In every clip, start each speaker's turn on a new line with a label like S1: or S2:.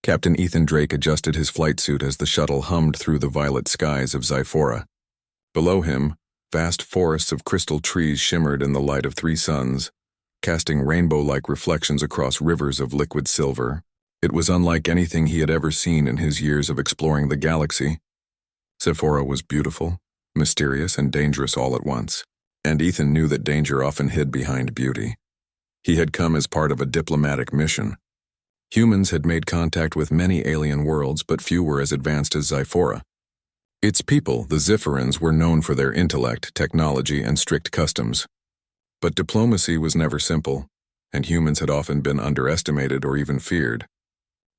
S1: Captain Ethan Drake adjusted his flight suit as the shuttle hummed through the violet skies of Zyphora. Below him, vast forests of crystal trees shimmered in the light of 3 suns, casting rainbow-like reflections across rivers of liquid silver. It was unlike anything he had ever seen in his years of exploring the galaxy. Zyphora was beautiful, mysterious, and dangerous all at once, and Ethan knew that danger often hid behind beauty. He had come as part of a diplomatic mission. Humans had made contact with many alien worlds, but few were as advanced as Zyphora. Its people, the Zyphorans, were known for their intellect, technology, and strict customs. But diplomacy was never simple, and humans had often been underestimated or even feared.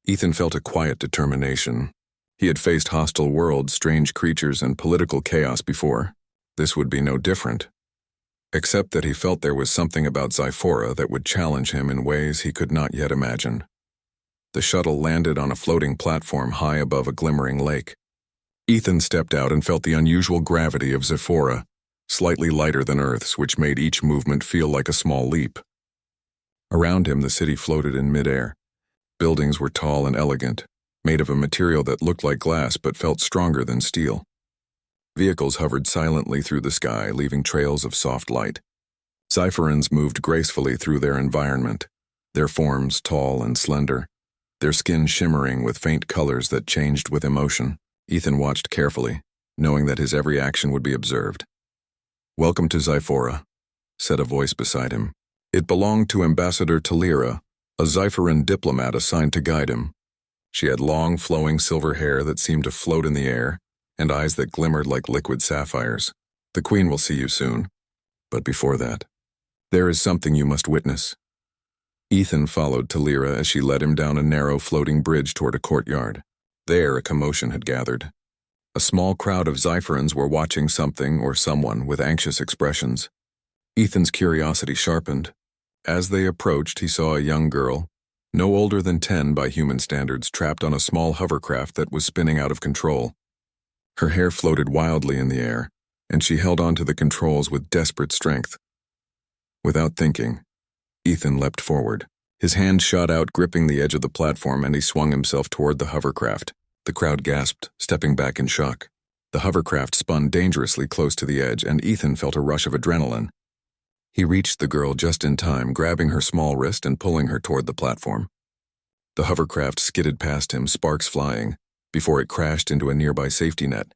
S1: Ethan felt a quiet determination. He had faced hostile worlds, strange creatures, and political chaos before. This would be no different. Except that he felt there was something about Zyphora that would challenge him in ways he could not yet imagine. The shuttle landed on a floating platform high above a glimmering lake. Ethan stepped out and felt the unusual gravity of Zyphora, slightly lighter than Earth's, which made each movement feel like a small leap. Around him, the city floated in midair. Buildings were tall and elegant, made of a material that looked like glass but felt stronger than steel. Vehicles hovered silently through the sky, leaving trails of soft light. Zyphorans moved gracefully through their environment, their forms tall and slender, their skin shimmering with faint colors that changed with emotion. Ethan watched carefully, knowing that his every action would be observed. "Welcome to Zyphora," said a voice beside him. It belonged to Ambassador Talira, a Zyphoran diplomat assigned to guide him. She had long, flowing silver hair that seemed to float in the air, and eyes that glimmered like liquid sapphires. "The Queen will see you soon. But before that, there is something you must witness." Ethan followed Talira as she led him down a narrow floating bridge toward a courtyard. There, a commotion had gathered. A small crowd of Zyphorans were watching something or someone with anxious expressions. Ethan's curiosity sharpened. As they approached, he saw a young girl, no older than 10 by human standards, trapped on a small hovercraft that was spinning out of control. Her hair floated wildly in the air, and she held onto the controls with desperate strength. Without thinking, Ethan leapt forward. His hand shot out, gripping the edge of the platform, and he swung himself toward the hovercraft. The crowd gasped, stepping back in shock. The hovercraft spun dangerously close to the edge, and Ethan felt a rush of adrenaline. He reached the girl just in time, grabbing her small wrist and pulling her toward the platform. The hovercraft skidded past him, sparks flying, before it crashed into a nearby safety net.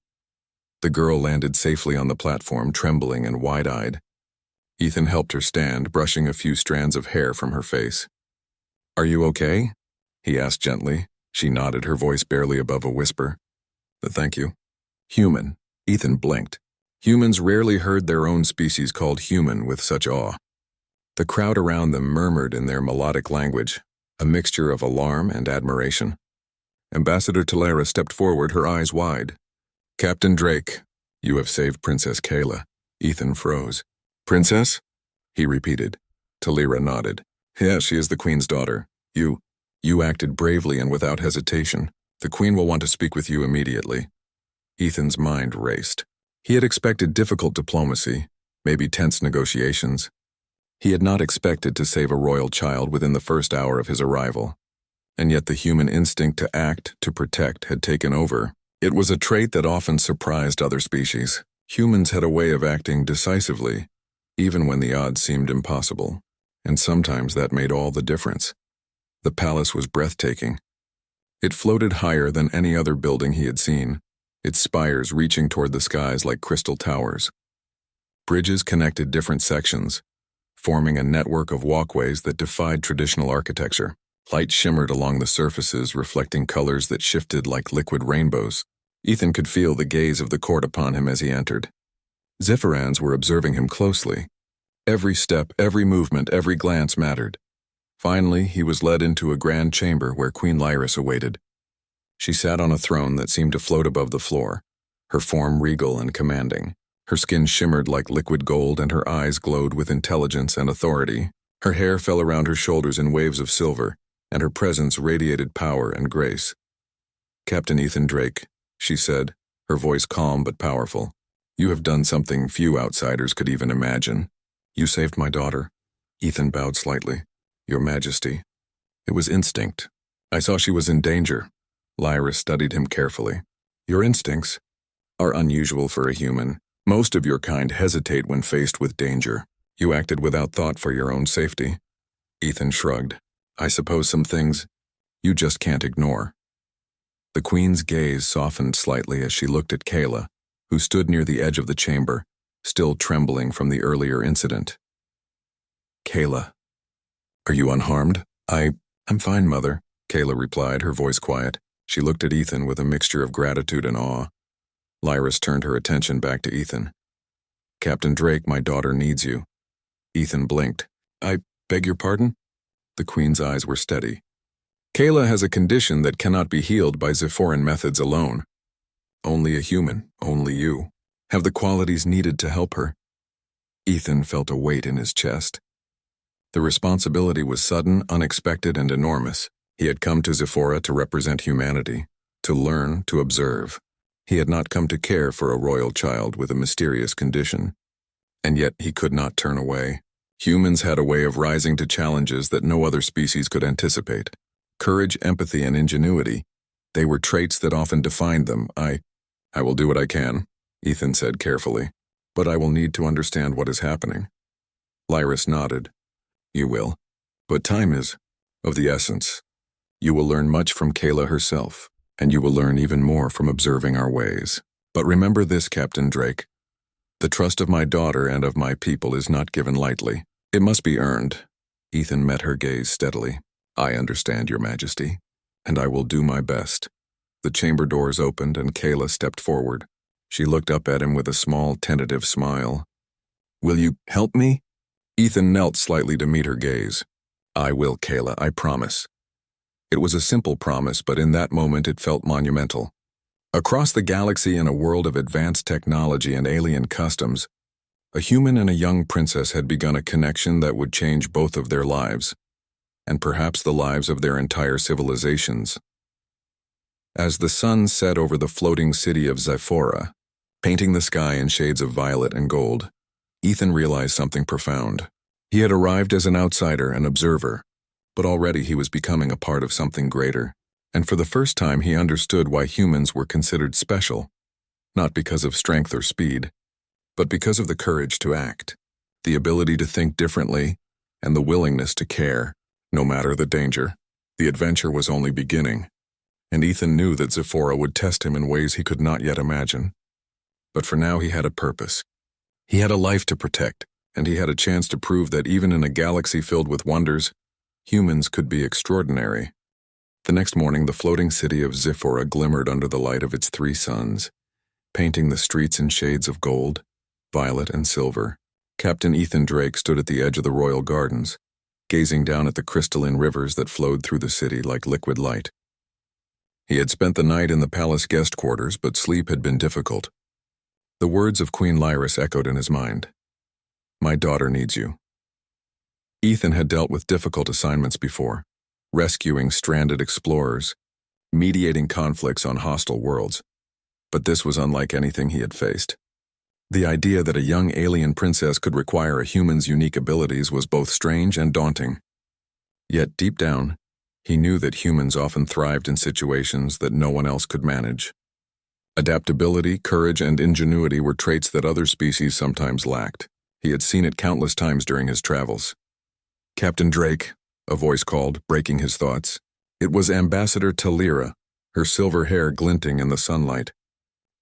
S1: The girl landed safely on the platform, trembling and wide-eyed. Ethan helped her stand, brushing a few strands of hair from her face. "Are you okay?" he asked gently. She nodded, her voice barely above a whisper. "Thank you." "Human." Ethan blinked. Humans rarely heard their own species called human with such awe. The crowd around them murmured in their melodic language, a mixture of alarm and admiration. Ambassador Talira stepped forward, her eyes wide. "Captain Drake, you have saved Princess Kayla." Ethan froze. "Princess?" he repeated. Talira nodded. "Yes, she is the Queen's daughter. You acted bravely and without hesitation. The Queen will want to speak with you immediately." Ethan's mind raced. He had expected difficult diplomacy, maybe tense negotiations. He had not expected to save a royal child within the first hour of his arrival. And yet the human instinct to act, to protect, had taken over. It was a trait that often surprised other species. Humans had a way of acting decisively, even when the odds seemed impossible. And sometimes that made all the difference. The palace was breathtaking. It floated higher than any other building he had seen, its spires reaching toward the skies like crystal towers. Bridges connected different sections, forming a network of walkways that defied traditional architecture. Light shimmered along the surfaces, reflecting colors that shifted like liquid rainbows. Ethan could feel the gaze of the court upon him as he entered. Zyphorans were observing him closely. Every step, every movement, every glance mattered. Finally, he was led into a grand chamber where Queen Lyris awaited. She sat on a throne that seemed to float above the floor, her form regal and commanding. Her skin shimmered like liquid gold, and her eyes glowed with intelligence and authority. Her hair fell around her shoulders in waves of silver, and her presence radiated power and grace. "Captain Ethan Drake," she said, her voice calm but powerful. "You have done something few outsiders could even imagine. You saved my daughter." Ethan bowed slightly. "Your Majesty." It was instinct, I saw she was in danger. Lyra studied him carefully. Your instincts are unusual for a human. Most of your kind hesitate when faced with danger. You acted without thought for your own safety. Ethan shrugged. I suppose some things you just can't ignore. The Queen's gaze softened slightly as she looked at Kayla, who stood near the edge of the chamber, still trembling from the earlier incident. Kayla, are you unharmed? I'm fine, Mother, Kayla replied, her voice quiet. She looked at Ethan with a mixture of gratitude and awe. Lyris turned her attention back to Ethan. Captain Drake, my daughter needs you. Ethan blinked. I beg your pardon? The Queen's eyes were steady. Kayla has a condition that cannot be healed by Zephoran methods alone. Only a human, only you, have the qualities needed to help her. Ethan felt a weight in his chest. The responsibility was sudden, unexpected, and enormous. He had come to Zephora to represent humanity, to learn, to observe. He had not come to care for a royal child with a mysterious condition. And yet he could not turn away. Humans had a way of rising to challenges that no other species could anticipate. Courage, empathy, and ingenuity, they were traits that often defined them. I will do what I can, Ethan said carefully, but I will need to understand what is happening. Lyris nodded. You will. But time is of the essence. You will learn much from Kayla herself, and you will learn even more from observing our ways. But remember this, Captain Drake. The trust of my daughter and of my people is not given lightly. It must be earned. Ethan met her gaze steadily. I understand, Your Majesty, and I will do my best. The chamber doors opened and Kayla stepped forward. She looked up at him with a small, tentative smile. Will you help me? Ethan knelt slightly to meet her gaze. I will, Kayla, I promise. It was a simple promise, but in that moment it felt monumental. Across the galaxy in a world of advanced technology and alien customs, a human and a young princess had begun a connection that would change both of their lives, and perhaps the lives of their entire civilizations. As the sun set over the floating city of Zephora, painting the sky in shades of violet and gold, Ethan realized something profound. He had arrived as an outsider, an observer, but already he was becoming a part of something greater. And for the first time he understood why humans were considered special, not because of strength or speed, but because of the courage to act, the ability to think differently, and the willingness to care, no matter the danger. The adventure was only beginning, and Ethan knew that Zephora would test him in ways he could not yet imagine. But for now he had a purpose. He had a life to protect, and he had a chance to prove that even in a galaxy filled with wonders, humans could be extraordinary. The next morning, the floating city of Zephora glimmered under the light of its 3 suns, painting the streets in shades of gold, violet, and silver. Captain Ethan Drake stood at the edge of the royal gardens, gazing down at the crystalline rivers that flowed through the city like liquid light. He had spent the night in the palace guest quarters, but sleep had been difficult. The words of Queen Lyris echoed in his mind. My daughter needs you. Ethan had dealt with difficult assignments before, rescuing stranded explorers, mediating conflicts on hostile worlds, but this was unlike anything he had faced. The idea that a young alien princess could require a human's unique abilities was both strange and daunting. Yet deep down, he knew that humans often thrived in situations that no one else could manage. Adaptability, courage, and ingenuity were traits that other species sometimes lacked. He had seen it countless times during his travels. Captain Drake, a voice called, breaking his thoughts. It was Ambassador Talira, her silver hair glinting in the sunlight.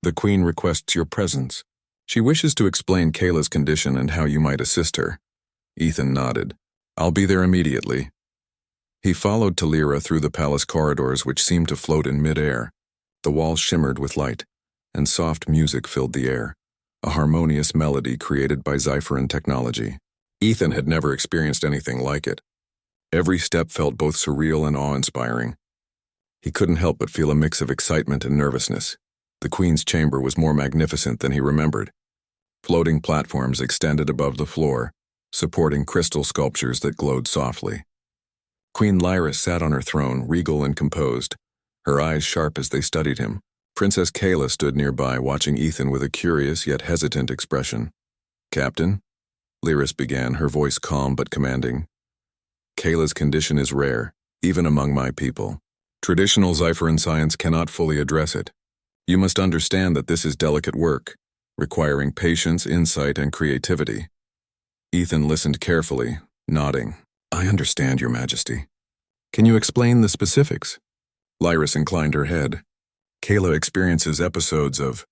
S1: The Queen requests your presence. She wishes to explain Kayla's condition and how you might assist her. Ethan nodded. I'll be there immediately. He followed Talira through the palace corridors, which seemed to float in mid-air. The walls shimmered with light, and soft music filled the air, a harmonious melody created by Zephoran technology. Ethan had never experienced anything like it. Every step felt both surreal and awe-inspiring. He couldn't help but feel a mix of excitement and nervousness. The Queen's chamber was more magnificent than he remembered. Floating platforms extended above the floor, supporting crystal sculptures that glowed softly. Queen Lyris sat on her throne, regal and composed, her eyes sharp as they studied him. Princess Kayla stood nearby, watching Ethan with a curious yet hesitant expression. Captain? Lyris began, her voice calm but commanding. Kayla's condition is rare, even among my people. Traditional Xipheran science cannot fully address it. You must understand that this is delicate work, requiring patience, insight, and creativity. Ethan listened carefully, nodding. I understand, Your Majesty. Can you explain the specifics? Lyris inclined her head. Kayla experiences episodes of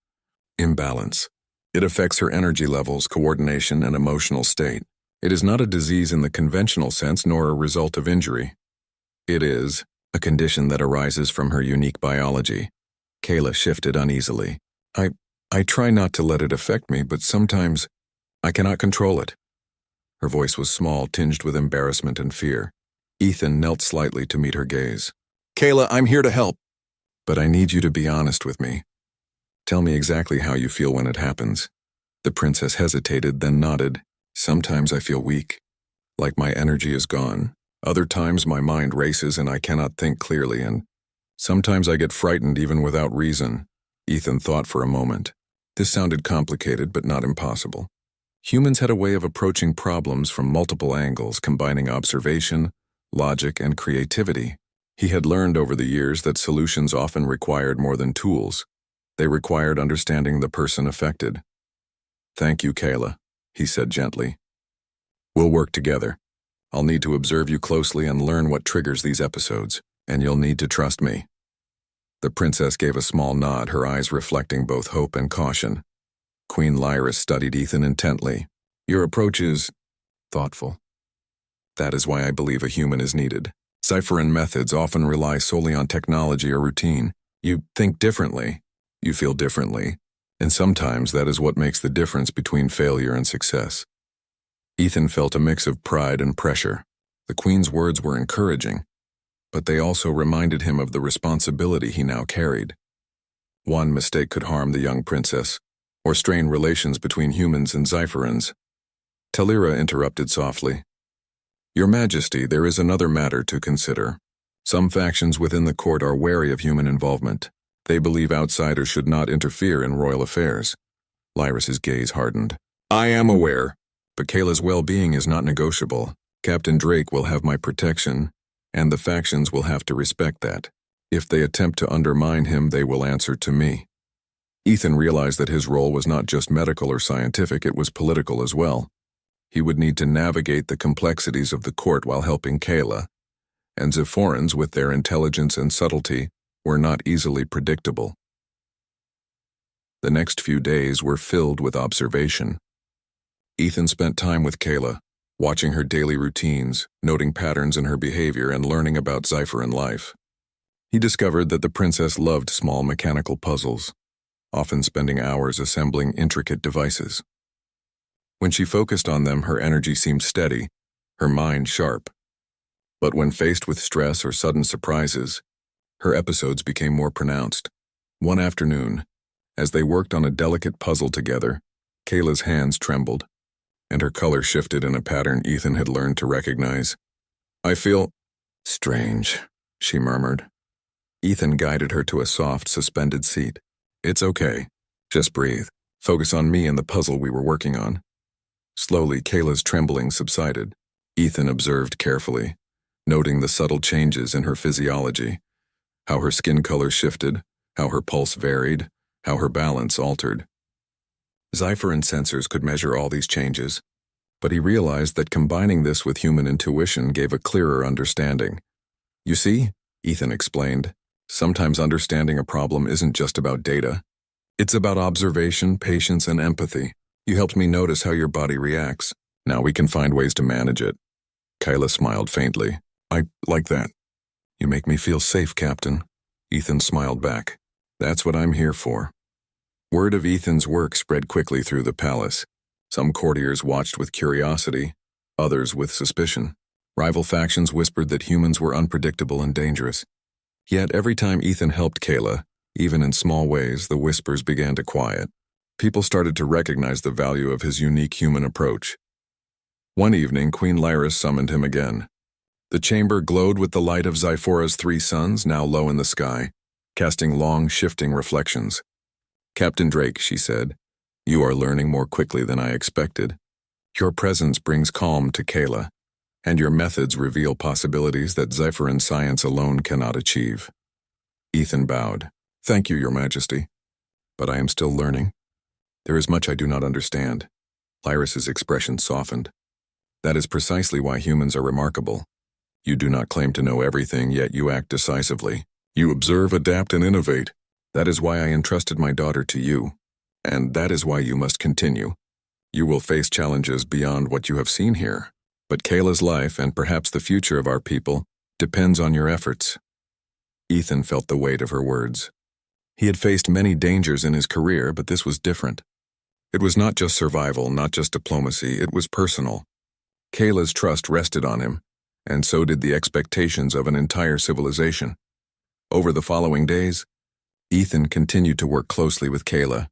S1: imbalance. It affects her energy levels, coordination, and emotional state. It is not a disease in the conventional sense nor a result of injury. It is a condition that arises from her unique biology. Kayla shifted uneasily. I try not to let it affect me, but sometimes I cannot control it. Her voice was small, tinged with embarrassment and fear. Ethan knelt slightly to meet her gaze. Kayla, I'm here to help. But I need you to be honest with me. Tell me exactly how you feel when it happens. The princess hesitated, then nodded. Sometimes I feel weak, like my energy is gone. Other times my mind races and I cannot think clearly, and sometimes I get frightened even without reason. Ethan thought for a moment. This sounded complicated, but not impossible. Humans had a way of approaching problems from multiple angles, combining observation, logic, and creativity. He had learned over the years that solutions often required more than tools. They required understanding the person affected. Thank you, Kayla, he said gently. We'll work together. I'll need to observe you closely and learn what triggers these episodes, and you'll need to trust me. The princess gave a small nod, her eyes reflecting both hope and caution. Queen Lyris studied Ethan intently. Your approach is thoughtful. That is why I believe a human is needed. Xipheran methods often rely solely on technology or routine. You think differently, you feel differently, and sometimes that is what makes the difference between failure and success. Ethan felt a mix of pride and pressure. The Queen's words were encouraging, but they also reminded him of the responsibility he now carried. One mistake could harm the young princess, or strain relations between humans and Xipherans. Talira interrupted softly. Your Majesty, there is another matter to consider. Some factions within the court are wary of human involvement. They believe outsiders should not interfere in royal affairs. Lyris's gaze hardened. I am aware, but Kayla's well-being is not negotiable. Captain Drake will have my protection, and the factions will have to respect that. If they attempt to undermine him, they will answer to me. Ethan realized that his role was not just medical or scientific, it was political as well. He would need to navigate the complexities of the court while helping Kayla, and Xiphorans, with their intelligence and subtlety, were not easily predictable. The next few days were filled with observation. Ethan spent time with Kayla, watching her daily routines, noting patterns in her behavior, and learning about Xipheran life. He discovered that the princess loved small mechanical puzzles, often spending hours assembling intricate devices. When she focused on them, her energy seemed steady, her mind sharp. But when faced with stress or sudden surprises, her episodes became more pronounced. One afternoon, as they worked on a delicate puzzle together, Kayla's hands trembled, and her color shifted in a pattern Ethan had learned to recognize. I feel strange, she murmured. Ethan guided her to a soft, suspended seat. It's okay. Just breathe. Focus on me and the puzzle we were working on. Slowly, Kayla's trembling subsided. Ethan observed carefully, noting the subtle changes in her physiology, how her skin color shifted, how her pulse varied, how her balance altered. Xipheran sensors could measure all these changes, but he realized that combining this with human intuition gave a clearer understanding. You see, Ethan explained, sometimes understanding a problem isn't just about data. It's about observation, patience, and empathy. You helped me notice how your body reacts. Now we can find ways to manage it. Kayla smiled faintly. I like that. You make me feel safe, Captain. Ethan smiled back. That's what I'm here for. Word of Ethan's work spread quickly through the palace. Some courtiers watched with curiosity, others with suspicion. Rival factions whispered that humans were unpredictable and dangerous. Yet every time Ethan helped Kayla, even in small ways, the whispers began to quiet. People started to recognize the value of his unique human approach. One evening, Queen Lyris summoned him again. The chamber glowed with the light of Xiphora's 3 suns, now low in the sky, casting long, shifting reflections. Captain Drake, she said, you are learning more quickly than I expected. Your presence brings calm to Kayla, and your methods reveal possibilities that Xipheran science alone cannot achieve. Ethan bowed. Thank you, Your Majesty. But I am still learning. There is much I do not understand. Lyris's expression softened. That is precisely why humans are remarkable. You do not claim to know everything, yet you act decisively. You observe, adapt, and innovate. That is why I entrusted my daughter to you. And that is why you must continue. You will face challenges beyond what you have seen here. But Kayla's life, and perhaps the future of our people, depends on your efforts. Ethan felt the weight of her words. He had faced many dangers in his career, but this was different. It was not just survival, not just diplomacy, it was personal. Kayla's trust rested on him, and so did the expectations of an entire civilization. Over the following days, Ethan continued to work closely with Kayla.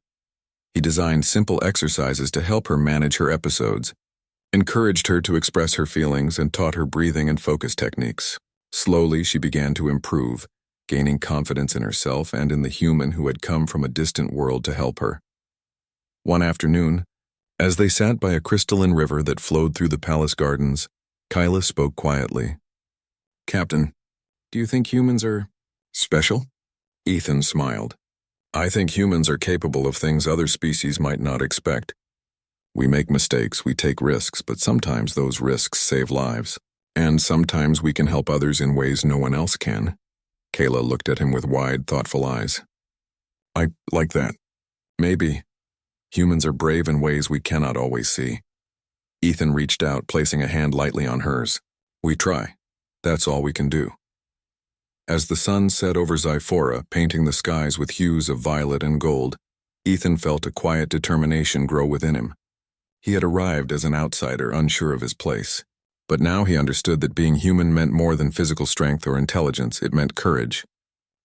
S1: He designed simple exercises to help her manage her episodes, encouraged her to express her feelings, and taught her breathing and focus techniques. Slowly, she began to improve, gaining confidence in herself and in the human who had come from a distant world to help her. One afternoon, as they sat by a crystalline river that flowed through the palace gardens, Kayla spoke quietly. Captain, do you think humans are special? Ethan smiled. I think humans are capable of things other species might not expect. We make mistakes, we take risks, but sometimes those risks save lives. And sometimes we can help others in ways no one else can. Kayla looked at him with wide, thoughtful eyes. I like that. Maybe. Humans are brave in ways we cannot always see. Ethan reached out, placing a hand lightly on hers. We try. That's all we can do. As the sun set over Zyphora, painting the skies with hues of violet and gold, Ethan felt a quiet determination grow within him. He had arrived as an outsider, unsure of his place. But now he understood that being human meant more than physical strength or intelligence. It meant courage,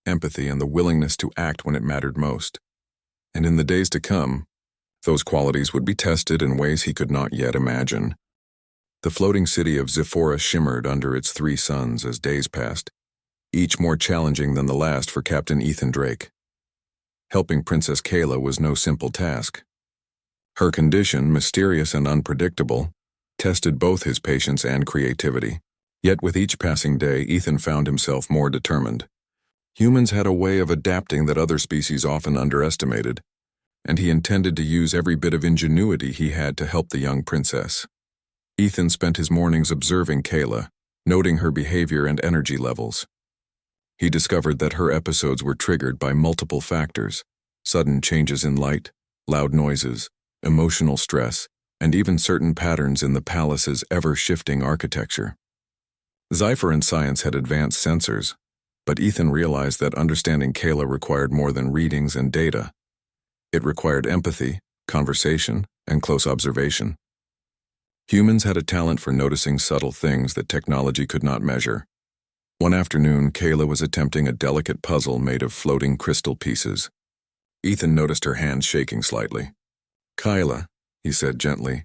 S1: empathy, and the willingness to act when it mattered most. And in the days to come, those qualities would be tested in ways he could not yet imagine. The floating city of Zyphora shimmered under its 3 suns as days passed, each more challenging than the last for Captain Ethan Drake. Helping Princess Kayla was no simple task. Her condition, mysterious and unpredictable, tested both his patience and creativity. Yet with each passing day, Ethan found himself more determined. Humans had a way of adapting that other species often underestimated, and he intended to use every bit of ingenuity he had to help the young princess. Ethan spent his mornings observing Kayla, noting her behavior and energy levels. He discovered that her episodes were triggered by multiple factors: sudden changes in light, loud noises, emotional stress, and even certain patterns in the palace's ever-shifting architecture. Zyphoran science had advanced sensors, but Ethan realized that understanding Kayla required more than readings and data. It required empathy, conversation, and close observation. Humans had a talent for noticing subtle things that technology could not measure. One afternoon, Kayla was attempting a delicate puzzle made of floating crystal pieces. Ethan noticed her hands shaking slightly. Kayla, he said gently,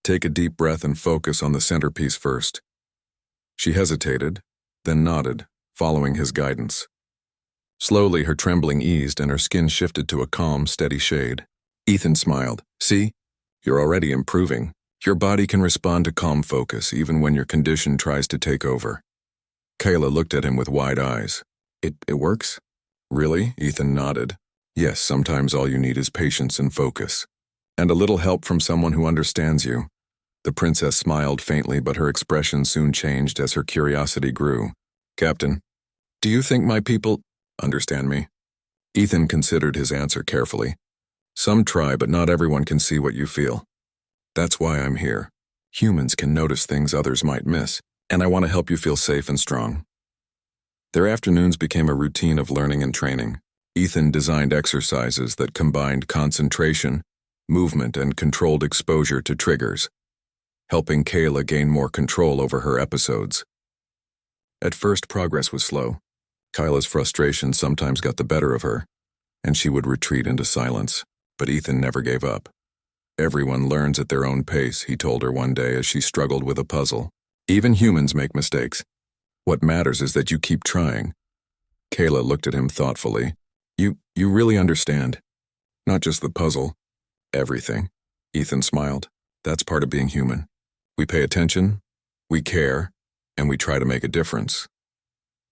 S1: take a deep breath and focus on the centerpiece first. She hesitated, then nodded, following his guidance. Slowly, her trembling eased and her skin shifted to a calm, steady shade. Ethan smiled. See? You're already improving. Your body can respond to calm focus even when your condition tries to take over. Kayla looked at him with wide eyes. It works? Really? Ethan nodded. Yes, sometimes all you need is patience and focus. And a little help from someone who understands you. The princess smiled faintly, but her expression soon changed as her curiosity grew. Captain, do you think my people understand me? Ethan considered his answer carefully. Some try, but not everyone can see what you feel. That's why I'm here. Humans can notice things others might miss, and I want to help you feel safe and strong. Their afternoons became a routine of learning and training. Ethan designed exercises that combined concentration, movement, and controlled exposure to triggers, helping Kayla gain more control over her episodes. At first, progress was slow. Kayla's frustration sometimes got the better of her, and she would retreat into silence, but Ethan never gave up. Everyone learns at their own pace, he told her one day as she struggled with a puzzle. Even humans make mistakes. What matters is that you keep trying. Kayla looked at him thoughtfully. You really understand. Not just the puzzle. Everything. Ethan smiled. That's part of being human. We pay attention, we care, and we try to make a difference.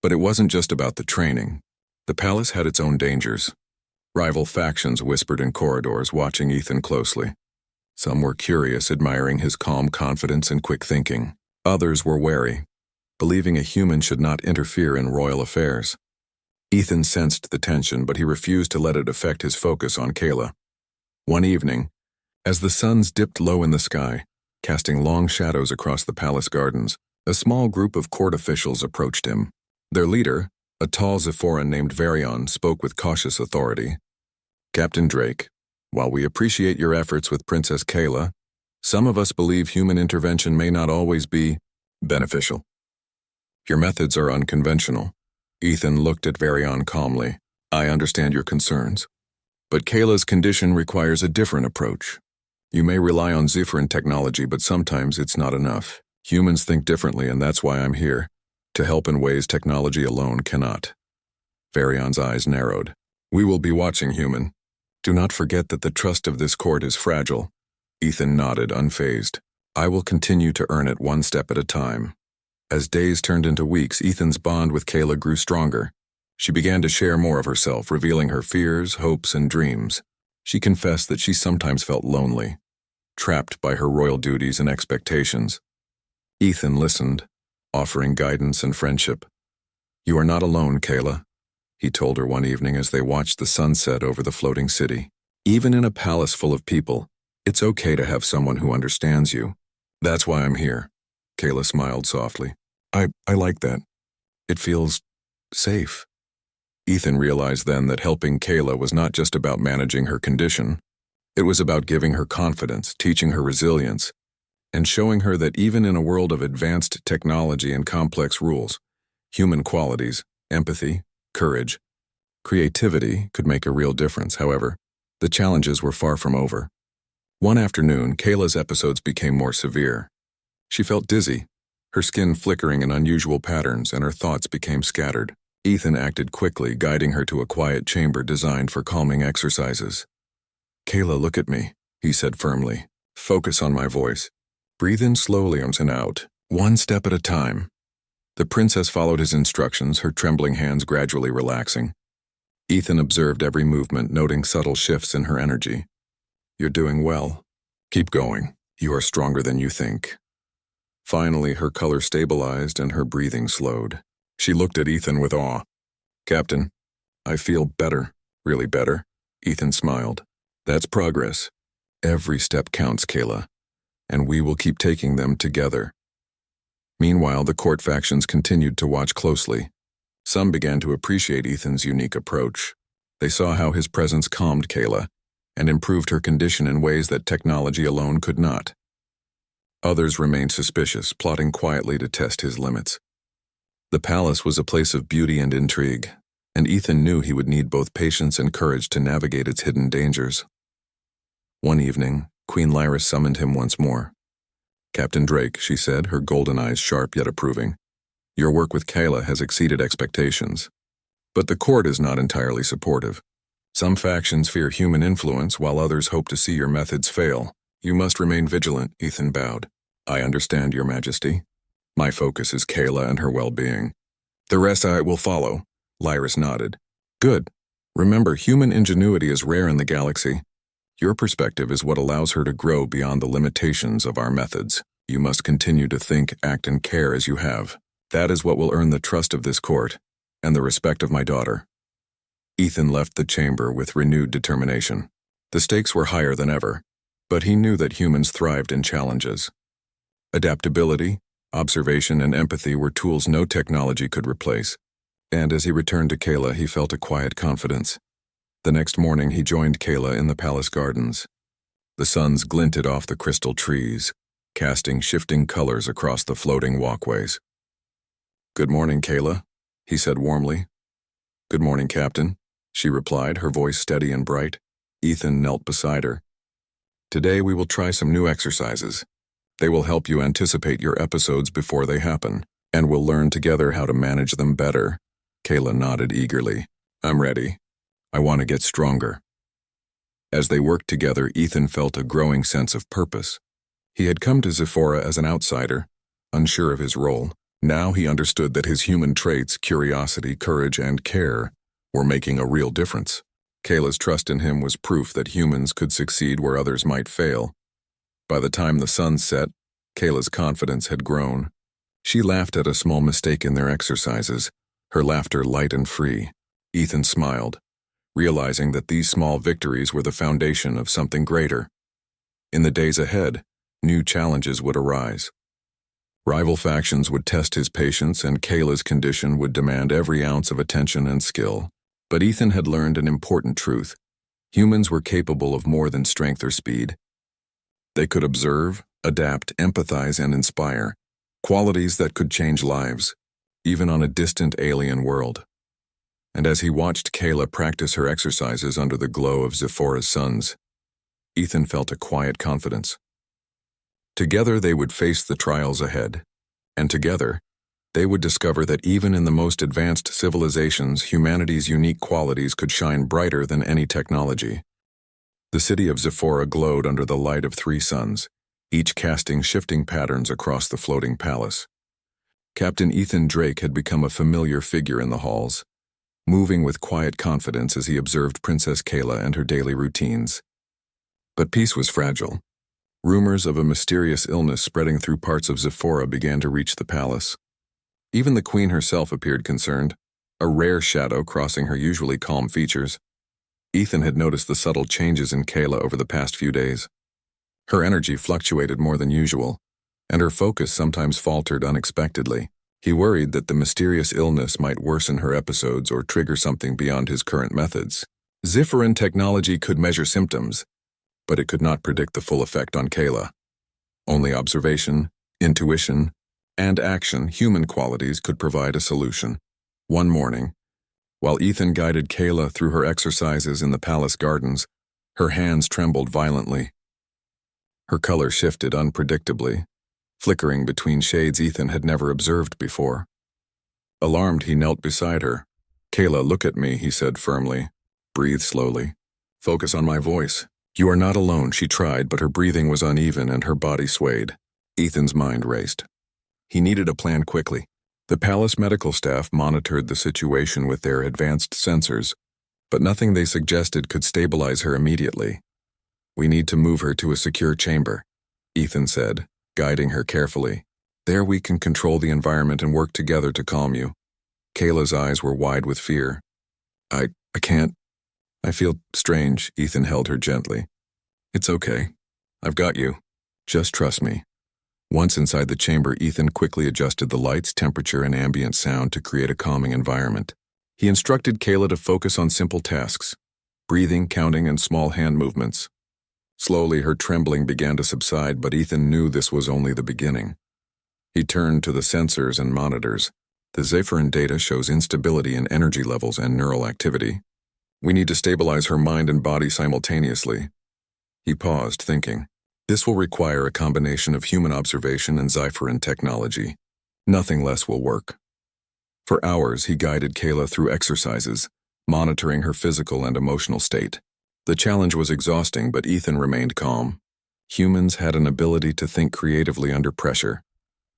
S1: But it wasn't just about the training. The palace had its own dangers. Rival factions whispered in corridors, watching Ethan closely. Some were curious, admiring his calm confidence and quick thinking. Others were wary, believing a human should not interfere in royal affairs. Ethan sensed the tension, but he refused to let it affect his focus on Kayla. One evening, as the suns dipped low in the sky, casting long shadows across the palace gardens, a small group of court officials approached him. Their leader, a tall Zephoran named Varion, spoke with cautious authority. "Captain Drake, while we appreciate your efforts with Princess Kayla, some of us believe human intervention may not always be beneficial. Your methods are unconventional." Ethan looked at Varion calmly. "I understand your concerns, but Kayla's condition requires a different approach. You may rely on Zephyrin technology, but sometimes it's not enough. Humans think differently, and that's why I'm here, to help in ways technology alone cannot." Varion's eyes narrowed. "We will be watching, human. Do not forget that the trust of this court is fragile." Ethan nodded, unfazed. "I will continue to earn it one step at a time." As days turned into weeks, Ethan's bond with Kayla grew stronger. She began to share more of herself, revealing her fears, hopes, and dreams. She confessed that she sometimes felt lonely, trapped by her royal duties and expectations. Ethan listened, offering guidance and friendship. "You are not alone, Kayla," he told her one evening as they watched the sunset over the floating city. "Even in a palace full of people, it's okay to have someone who understands you. That's why I'm here." Kayla smiled softly. I like that. It feels safe." Ethan realized then that helping Kayla was not just about managing her condition. It was about giving her confidence, teaching her resilience, and showing her that even in a world of advanced technology and complex rules, human qualities, empathy, courage, creativity could make a real difference. However, the challenges were far from over. One afternoon, Kayla's episodes became more severe. She felt dizzy, her skin flickering in unusual patterns, and her thoughts became scattered. Ethan acted quickly, guiding her to a quiet chamber designed for calming exercises. "Kayla, look at me," he said firmly. "Focus on my voice. Breathe in slowly and out, one step at a time." The princess followed his instructions, her trembling hands gradually relaxing. Ethan observed every movement, noting subtle shifts in her energy. "You're doing well. Keep going. You are stronger than you think." Finally, her color stabilized and her breathing slowed. She looked at Ethan with awe. "Captain, I feel better, really better." Ethan smiled. "That's progress. Every step counts, Kayla, and we will keep taking them together." Meanwhile, the court factions continued to watch closely. Some began to appreciate Ethan's unique approach. They saw how his presence calmed Kayla and improved her condition in ways that technology alone could not. Others remained suspicious, plotting quietly to test his limits. The palace was a place of beauty and intrigue, and Ethan knew he would need both patience and courage to navigate its hidden dangers. One evening, Queen Lyra summoned him once more. "Captain Drake," she said, her golden eyes sharp yet approving, "your work with Kayla has exceeded expectations. But the court is not entirely supportive. Some factions fear human influence, while others hope to see your methods fail. You must remain vigilant," Ethan bowed. "I understand, Your Majesty. My focus is Kayla and her well-being. The rest I will follow." Lyris nodded. "Good. Remember, human ingenuity is rare in the galaxy. Your perspective is what allows her to grow beyond the limitations of our methods. You must continue to think, act, and care as you have. That is what will earn the trust of this court and the respect of my daughter." Ethan left the chamber with renewed determination. The stakes were higher than ever, but he knew that humans thrived in challenges. Adaptability, observation, and empathy were tools no technology could replace, and as he returned to Kayla, he felt a quiet confidence. The next morning, he joined Kayla in the palace gardens. The suns glinted off the crystal trees, casting shifting colors across the floating walkways. "Good morning, Kayla," he said warmly. "Good morning, Captain," she replied, her voice steady and bright. Ethan knelt beside her. "Today we will try some new exercises. They will help you anticipate your episodes before they happen, and we'll learn together how to manage them better." Kayla nodded eagerly. "I'm ready. I want to get stronger." As they worked together, Ethan felt a growing sense of purpose. He had come to Zephora as an outsider, unsure of his role. Now he understood that his human traits, curiosity, courage, and care, were making a real difference. Kayla's trust in him was proof that humans could succeed where others might fail. By the time the sun set, Kayla's confidence had grown. She laughed at a small mistake in their exercises, her laughter light and free. Ethan smiled, realizing that these small victories were the foundation of something greater. In the days ahead, new challenges would arise. Rival factions would test his patience, and Kayla's condition would demand every ounce of attention and skill. But Ethan had learned an important truth. Humans were capable of more than strength or speed. They could observe, adapt, empathize, and inspire, qualities that could change lives, even on a distant alien world. And as he watched Kayla practice her exercises under the glow of Zephora's suns, Ethan felt a quiet confidence. Together they would face the trials ahead, and together they would discover that even in the most advanced civilizations, humanity's unique qualities could shine brighter than any technology. The city of Zephora glowed under the light of 3 suns, each casting shifting patterns across the floating palace. Captain Ethan Drake had become a familiar figure in the halls, moving with quiet confidence as he observed Princess Kayla and her daily routines. But peace was fragile. Rumors of a mysterious illness spreading through parts of Zephora began to reach the palace. Even the queen herself appeared concerned, a rare shadow crossing her usually calm features. Ethan had noticed the subtle changes in Kayla over the past few days. Her energy fluctuated more than usual, and her focus sometimes faltered unexpectedly. He worried that the mysterious illness might worsen her episodes or trigger something beyond his current methods. Zephoran technology could measure symptoms, but it could not predict the full effect on Kayla. Only observation, intuition, and action, human qualities, could provide a solution. One morning, while Ethan guided Kayla through her exercises in the palace gardens, her hands trembled violently. Her color shifted unpredictably, flickering between shades Ethan had never observed before. Alarmed, he knelt beside her. "Kayla, look at me," he said firmly. "Breathe slowly. Focus on my voice. You are not alone." She tried, but her breathing was uneven and her body swayed. Ethan's mind raced. He needed a plan quickly. The palace medical staff monitored the situation with their advanced sensors, but nothing they suggested could stabilize her immediately. "We need to move her to a secure chamber," Ethan said, guiding her carefully. "There we can control the environment and work together to calm you." Kayla's eyes were wide with fear. I can't. I feel strange." Ethan held her gently. "It's okay. I've got you. Just trust me." Once inside the chamber, Ethan quickly adjusted the lights, temperature, and ambient sound to create a calming environment. He instructed Kayla to focus on simple tasks: breathing, counting, and small hand movements. Slowly, her trembling began to subside, but Ethan knew this was only the beginning. He turned to the sensors and monitors. "The Zephoran data shows instability in energy levels and neural activity. We need to stabilize her mind and body simultaneously." He paused, thinking. This will require a combination of human observation and Zephoran technology. Nothing less will work. For hours, he guided Kayla through exercises, monitoring her physical and emotional state. The challenge was exhausting, but Ethan remained calm. Humans had an ability to think creatively under pressure,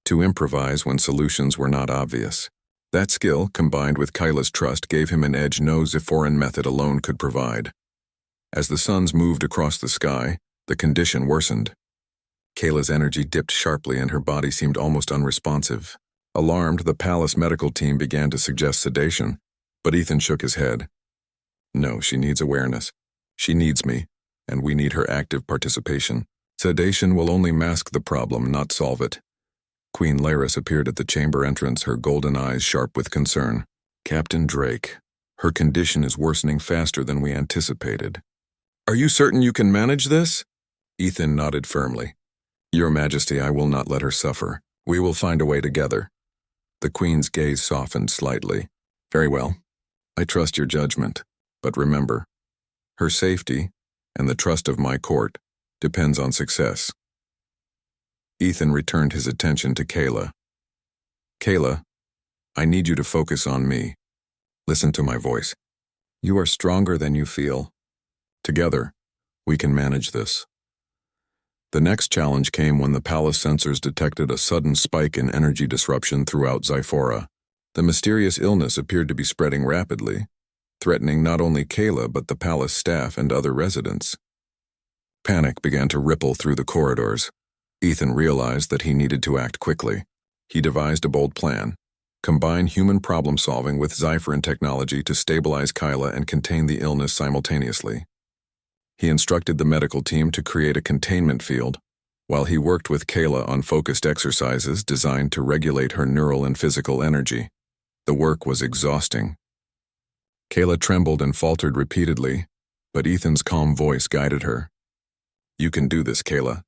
S1: to improvise when solutions were not obvious. That skill, combined with Kayla's trust, gave him an edge no Zephoran method alone could provide. As the suns moved across the sky, the condition worsened. Kayla's energy dipped sharply and her body seemed almost unresponsive. Alarmed, the palace medical team began to suggest sedation, but Ethan shook his head. "No, she needs awareness. She needs me, and we need her active participation. Sedation will only mask the problem, not solve it." Queen Laris appeared at the chamber entrance, her golden eyes sharp with concern. "Captain Drake, her condition is worsening faster than we anticipated." "Are you certain you can manage this?" Ethan nodded firmly. "Your Majesty, I will not let her suffer. We will find a way together." The Queen's gaze softened slightly. "Very well. I trust your judgment. But remember, her safety, and the trust of my court, depends on success." Ethan returned his attention to Kayla. "Kayla, I need you to focus on me. Listen to my voice. You are stronger than you feel. Together, we can manage this." The next challenge came when the palace sensors detected a sudden spike in energy disruption throughout Zephora. The mysterious illness appeared to be spreading rapidly, threatening not only Kayla but the palace staff and other residents. Panic began to ripple through the corridors. Ethan realized that he needed to act quickly. He devised a bold plan: combine human problem-solving with Xipherin technology to stabilize Kayla and contain the illness simultaneously. He instructed the medical team to create a containment field, while he worked with Kayla on focused exercises designed to regulate her neural and physical energy. The work was exhausting. Kayla trembled and faltered repeatedly, but Ethan's calm voice guided her. "You can do this, Kayla.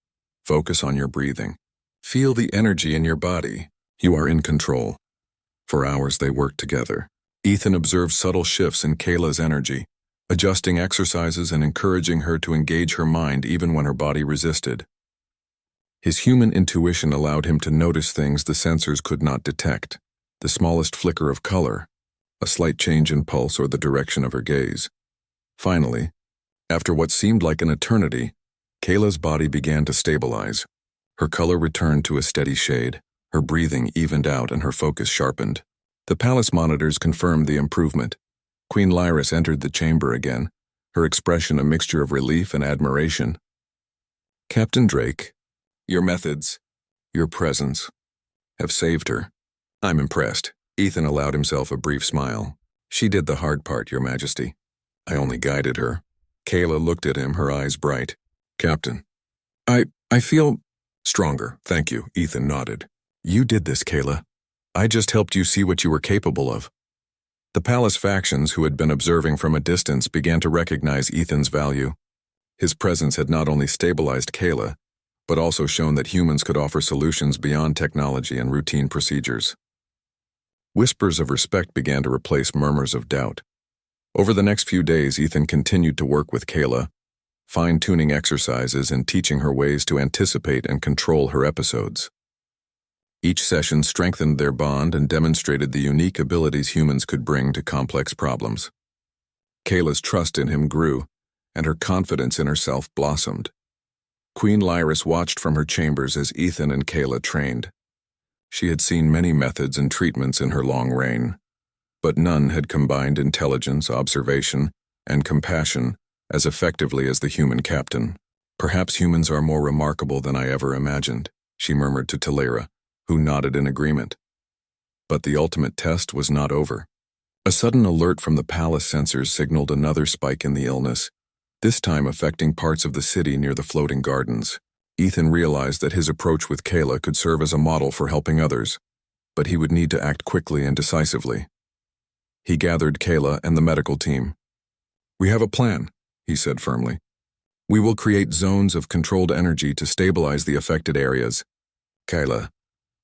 S1: Focus on your breathing. Feel the energy in your body. You are in control." For hours they worked together. Ethan observed subtle shifts in Kayla's energy, adjusting exercises and encouraging her to engage her mind even when her body resisted. His human intuition allowed him to notice things the sensors could not detect: the smallest flicker of color, a slight change in pulse, or the direction of her gaze. Finally, after what seemed like an eternity, Kayla's body began to stabilize. Her color returned to a steady shade, her breathing evened out, and her focus sharpened. The palace monitors confirmed the improvement. Queen Lyris entered the chamber again, her expression a mixture of relief and admiration. "Captain Drake, your methods, your presence, have saved her." "I'm impressed." Ethan allowed himself a brief smile. "She did the hard part, Your Majesty. I only guided her." Kayla looked at him, her eyes bright. "Captain, I feel stronger, thank you," Ethan nodded. "You did this, Kayla. I just helped you see what you were capable of." The palace factions, who had been observing from a distance, began to recognize Ethan's value. His presence had not only stabilized Kayla, but also shown that humans could offer solutions beyond technology and routine procedures. Whispers of respect began to replace murmurs of doubt. Over the next few days, Ethan continued to work with Kayla, fine-tuning exercises and teaching her ways to anticipate and control her episodes. Each session strengthened their bond and demonstrated the unique abilities humans could bring to complex problems. Kayla's trust in him grew, and her confidence in herself blossomed. Queen Lyris watched from her chambers as Ethan and Kayla trained. She had seen many methods and treatments in her long reign, but none had combined intelligence, observation, and compassion as effectively as the human captain. "Perhaps humans are more remarkable than I ever imagined," she murmured to Talera, who nodded in agreement. But the ultimate test was not over. A sudden alert from the palace sensors signaled another spike in the illness, this time affecting parts of the city near the floating gardens. Ethan realized that his approach with Kayla could serve as a model for helping others, but he would need to act quickly and decisively. He gathered Kayla and the medical team. "We have a plan," he said firmly. "We will create zones of controlled energy to stabilize the affected areas. Kayla,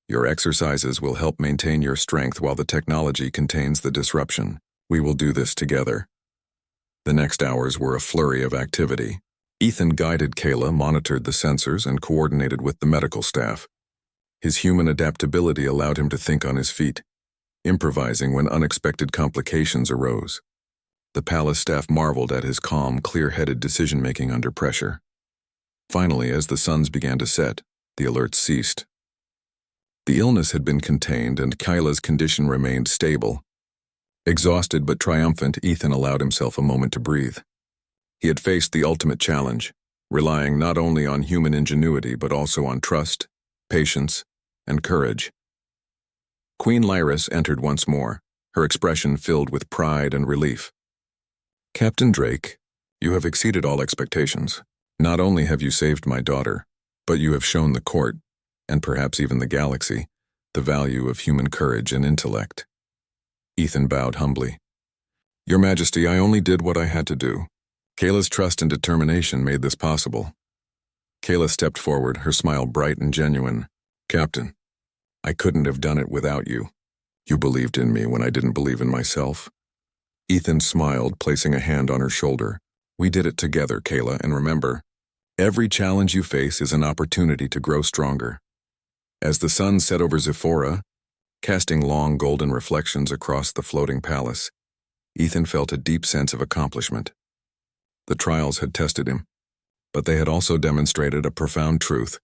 S1: your exercises will help maintain your strength while the technology contains the disruption. We will do this together." The next hours were a flurry of activity. Ethan guided Kayla, monitored the sensors, and coordinated with the medical staff. His human adaptability allowed him to think on his feet, improvising when unexpected complications arose. The palace staff marveled at his calm, clear-headed decision-making under pressure. Finally, as the suns began to set, the alerts ceased. The illness had been contained, and Kayla's condition remained stable. Exhausted but triumphant, Ethan allowed himself a moment to breathe. He had faced the ultimate challenge, relying not only on human ingenuity but also on trust, patience, and courage. Queen Lyris entered once more, her expression filled with pride and relief. "Captain Drake, you have exceeded all expectations. Not only have you saved my daughter, but you have shown the court, and perhaps even the galaxy, the value of human courage and intellect." Ethan bowed humbly. "Your Majesty, I only did what I had to do. Kayla's trust and determination made this possible." Kayla stepped forward, her smile bright and genuine. "Captain, I couldn't have done it without you. You believed in me when I didn't believe in myself." Ethan smiled, placing a hand on her shoulder. "We did it together, Kayla, and remember, every challenge you face is an opportunity to grow stronger." As the sun set over Zephora, casting long golden reflections across the floating palace, Ethan felt a deep sense of accomplishment. The trials had tested him, but they had also demonstrated a profound truth: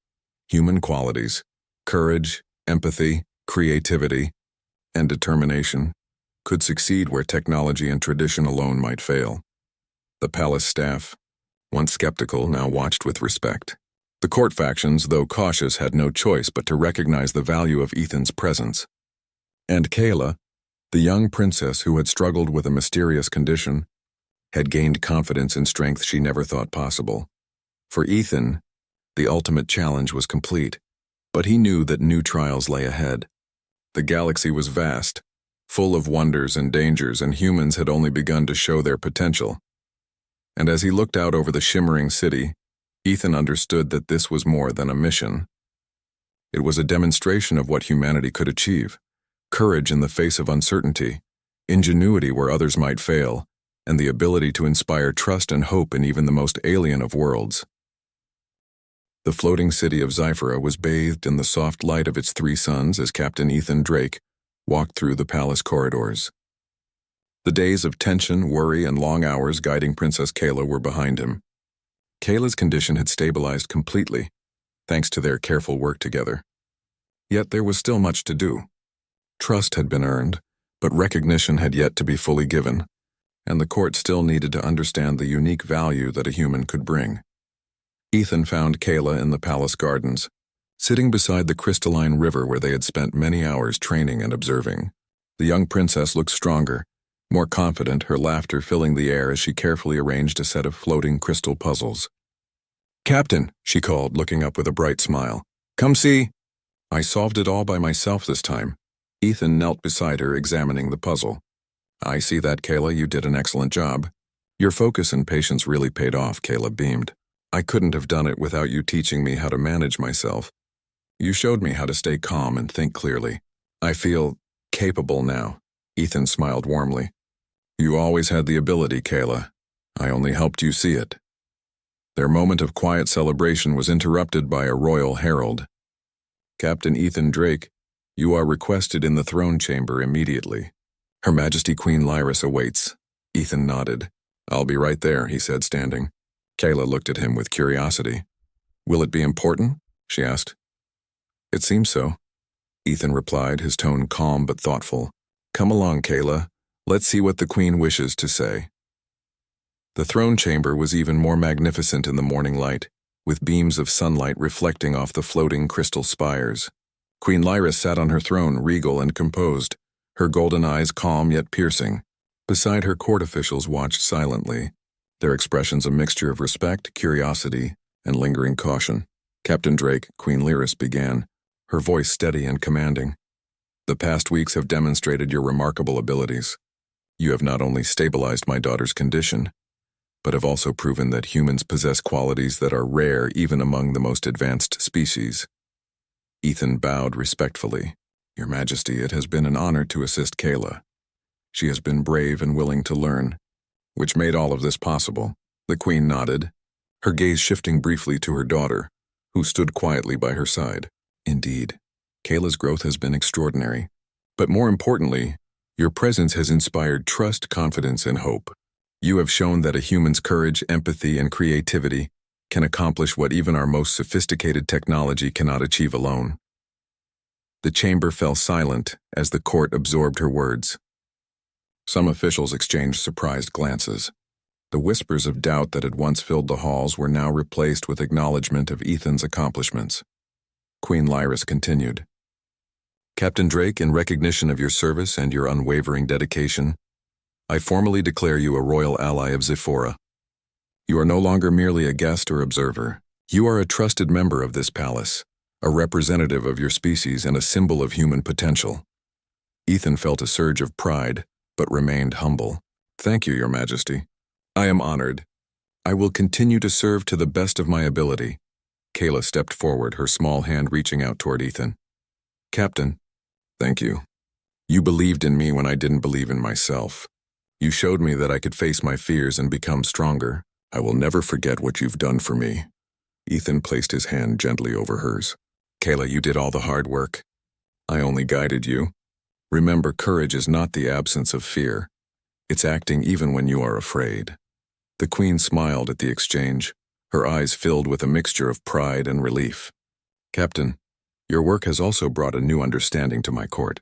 S1: human qualities, courage, empathy, creativity, and determination could succeed where technology and tradition alone might fail. The palace staff, once skeptical, now watched with respect. The court factions, though cautious, had no choice but to recognize the value of Ethan's presence. And Kayla, the young princess who had struggled with a mysterious condition, had gained confidence and strength she never thought possible. For Ethan, the ultimate challenge was complete, but he knew that new trials lay ahead. The galaxy was vast, full of wonders and dangers, and humans had only begun to show their potential. And as he looked out over the shimmering city, Ethan understood that this was more than a mission. It was a demonstration of what humanity could achieve: courage in the face of uncertainty, ingenuity where others might fail, and the ability to inspire trust and hope in even the most alien of worlds. The floating city of Zyphera was bathed in the soft light of its three suns as Captain Ethan Drake walked through the palace corridors. The days of tension, worry, and long hours guiding Princess Kayla were behind him. Kayla's condition had stabilized completely, thanks to their careful work together. Yet there was still much to do. Trust had been earned, but recognition had yet to be fully given, and the court still needed to understand the unique value that a human could bring. Ethan found Kayla in the palace gardens, sitting beside the crystalline river where they had spent many hours training and observing. The young princess looked stronger, more confident, her laughter filling the air as she carefully arranged a set of floating crystal puzzles. "Captain," she called, looking up with a bright smile. "Come see." "I solved it all by myself this time." Ethan knelt beside her, examining the puzzle. "I see that, Kayla, you did an excellent job. Your focus and patience really paid off," Kayla beamed. "I couldn't have done it without you teaching me how to manage myself. You showed me how to stay calm and think clearly. I feel capable now." Ethan smiled warmly. "You always had the ability, Kayla. I only helped you see it." Their moment of quiet celebration was interrupted by a royal herald. "Captain Ethan Drake, you are requested in the throne chamber immediately. Her Majesty Queen Lyris awaits." Ethan nodded. "I'll be right there," he said, standing. Kayla looked at him with curiosity. "Will it be important?" she asked. "It seems so," Ethan replied, his tone calm but thoughtful. "Come along, Kayla. Let's see what the Queen wishes to say." The throne chamber was even more magnificent in the morning light, with beams of sunlight reflecting off the floating crystal spires. Queen Lyris sat on her throne, regal and composed, her golden eyes calm yet piercing. Beside her, court officials watched silently, their expressions a mixture of respect, curiosity, and lingering caution. "Captain Drake," Queen Lyris began, her voice steady and commanding. "The past weeks have demonstrated your remarkable abilities. You have not only stabilized my daughter's condition, but have also proven that humans possess qualities that are rare even among the most advanced species." Ethan bowed respectfully. "Your Majesty, it has been an honor to assist Kayla. She has been brave and willing to learn, which made all of this possible." The Queen nodded, her gaze shifting briefly to her daughter, who stood quietly by her side. "Indeed, Kayla's growth has been extraordinary. But more importantly, your presence has inspired trust, confidence, and hope. You have shown that a human's courage, empathy, and creativity can accomplish what even our most sophisticated technology cannot achieve alone." The chamber fell silent as the court absorbed her words. Some officials exchanged surprised glances. The whispers of doubt that had once filled the halls were now replaced with acknowledgement of Ethan's accomplishments. Queen Lyris continued. "Captain Drake, in recognition of your service and your unwavering dedication, I formally declare you a royal ally of Zyphora. You are no longer merely a guest or observer. You are a trusted member of this palace, a representative of your species and a symbol of human potential." Ethan felt a surge of pride, but remained humble. "Thank you, Your Majesty. I am honored. I will continue to serve to the best of my ability." Kayla stepped forward, her small hand reaching out toward Ethan. "Captain, thank you. You believed in me when I didn't believe in myself. You showed me that I could face my fears and become stronger. I will never forget what you've done for me." Ethan placed his hand gently over hers. "Kayla, you did all the hard work. I only guided you. Remember, courage is not the absence of fear. It's acting even when you are afraid." The Queen smiled at the exchange, her eyes filled with a mixture of pride and relief. "Captain, your work has also brought a new understanding to my court.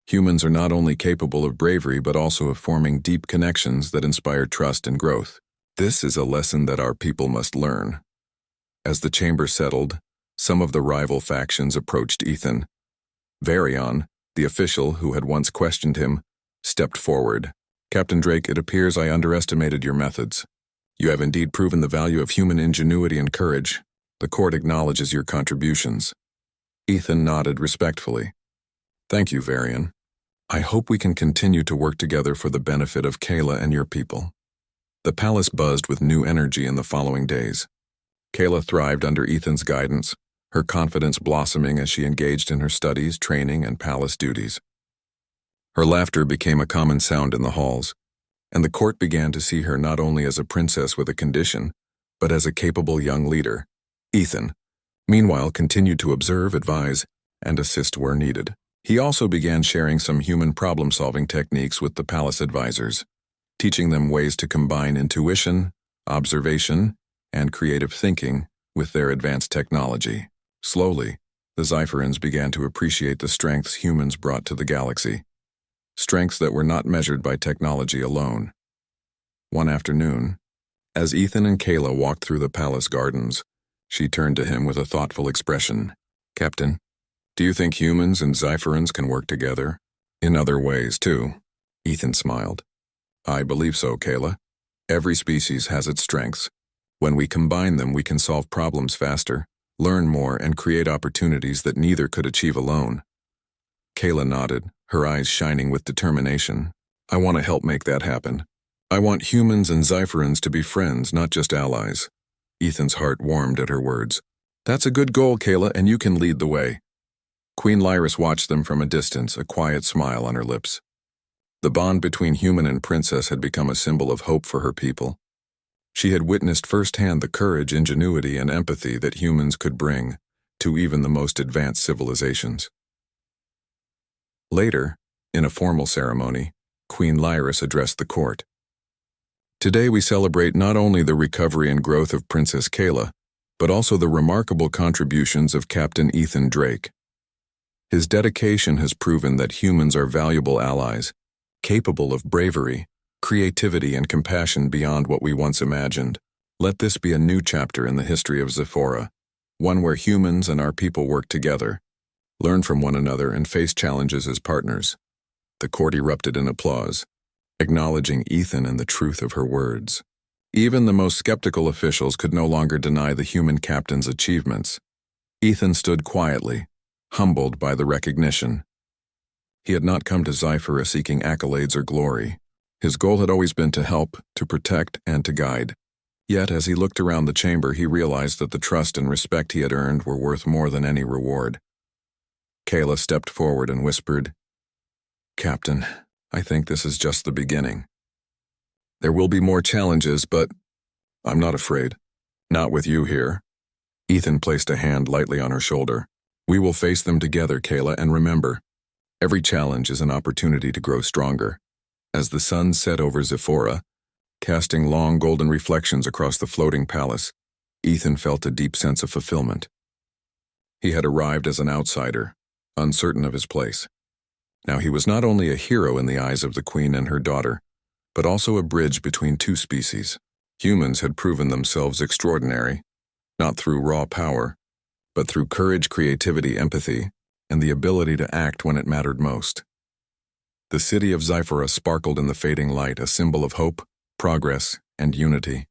S1: Humans are not only capable of bravery but also of forming deep connections that inspire trust and growth. This is a lesson that our people must learn. As the chamber settled, some of the rival factions approached Ethan. Varion, the official who had once questioned him, stepped forward. "Captain Drake, it appears I underestimated your methods. You have indeed proven the value of human ingenuity and courage. The court acknowledges your contributions." Ethan nodded respectfully. "Thank you, Varion. I hope we can continue to work together for the benefit of Kayla and your people." The palace buzzed with new energy in the following days. Kayla thrived under Ethan's guidance, her confidence blossoming as she engaged in her studies, training, and palace duties. Her laughter became a common sound in the halls, and the court began to see her not only as a princess with a condition, but as a capable young leader. Ethan, meanwhile, continued to observe, advise, and assist where needed. He also began sharing some human problem-solving techniques with the palace advisors, teaching them ways to combine intuition, observation, and creative thinking with their advanced technology. Slowly, the Zypherans began to appreciate the strengths humans brought to the galaxy, strengths that were not measured by technology alone. One afternoon, as Ethan and Kayla walked through the palace gardens, she turned to him with a thoughtful expression. "Captain, do you think humans and Zypherans can work together? In other ways, too?" Ethan smiled. "I believe so, Kayla. Every species has its strengths. When we combine them, we can solve problems faster, learn more, and create opportunities that neither could achieve alone." Kayla nodded, her eyes shining with determination. "I want to help make that happen. I want humans and Zypherans to be friends, not just allies." Ethan's heart warmed at her words. "That's a good goal, Kayla, and you can lead the way." Queen Lyris watched them from a distance, a quiet smile on her lips. The bond between human and princess had become a symbol of hope for her people. She had witnessed firsthand the courage, ingenuity, and empathy that humans could bring to even the most advanced civilizations. Later, in a formal ceremony, Queen Lyris addressed the court. "Today we celebrate not only the recovery and growth of Princess Kayla, but also the remarkable contributions of Captain Ethan Drake. His dedication has proven that humans are valuable allies, capable of bravery, creativity, and compassion beyond what we once imagined. Let this be a new chapter in the history of Zephora, one where humans and our people work together, learn from one another, and face challenges as partners." The court erupted in applause, acknowledging Ethan and the truth of her words. Even the most skeptical officials could no longer deny the human captain's achievements. Ethan stood quietly, humbled by the recognition. He had not come to Zyphora seeking accolades or glory. His goal had always been to help, to protect, and to guide. Yet, as he looked around the chamber, he realized that the trust and respect he had earned were worth more than any reward. Kayla stepped forward and whispered, "Captain, I think this is just the beginning. There will be more challenges, but I'm not afraid. Not with you here." Ethan placed a hand lightly on her shoulder. "We will face them together, Kayla, and remember, every challenge is an opportunity to grow stronger." As the sun set over Zephora, casting long golden reflections across the floating palace, Ethan felt a deep sense of fulfillment. He had arrived as an outsider, uncertain of his place. Now he was not only a hero in the eyes of the queen and her daughter, but also a bridge between two species. Humans had proven themselves extraordinary, not through raw power, but through courage, creativity, empathy, and the ability to act when it mattered most. The city of Zyphora sparkled in the fading light, a symbol of hope, progress, and unity.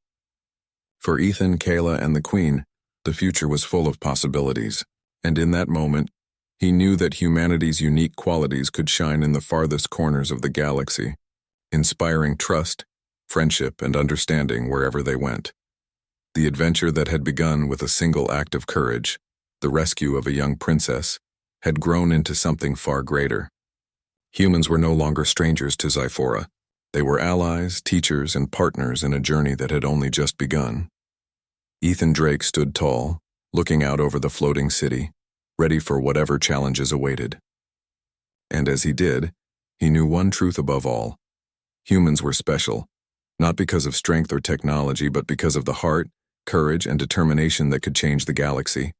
S1: For Ethan, Kayla, and the Queen, the future was full of possibilities, and in that moment, he knew that humanity's unique qualities could shine in the farthest corners of the galaxy, inspiring trust, friendship, and understanding wherever they went. The adventure that had begun with a single act of courage, the rescue of a young princess, had grown into something far greater. Humans were no longer strangers to Zyphora. They were allies, teachers, and partners in a journey that had only just begun. Ethan Drake stood tall, looking out over the floating city, ready for whatever challenges awaited. And as he did, he knew one truth above all. Humans were special, not because of strength or technology, but because of the heart, courage, and determination that could change the galaxy.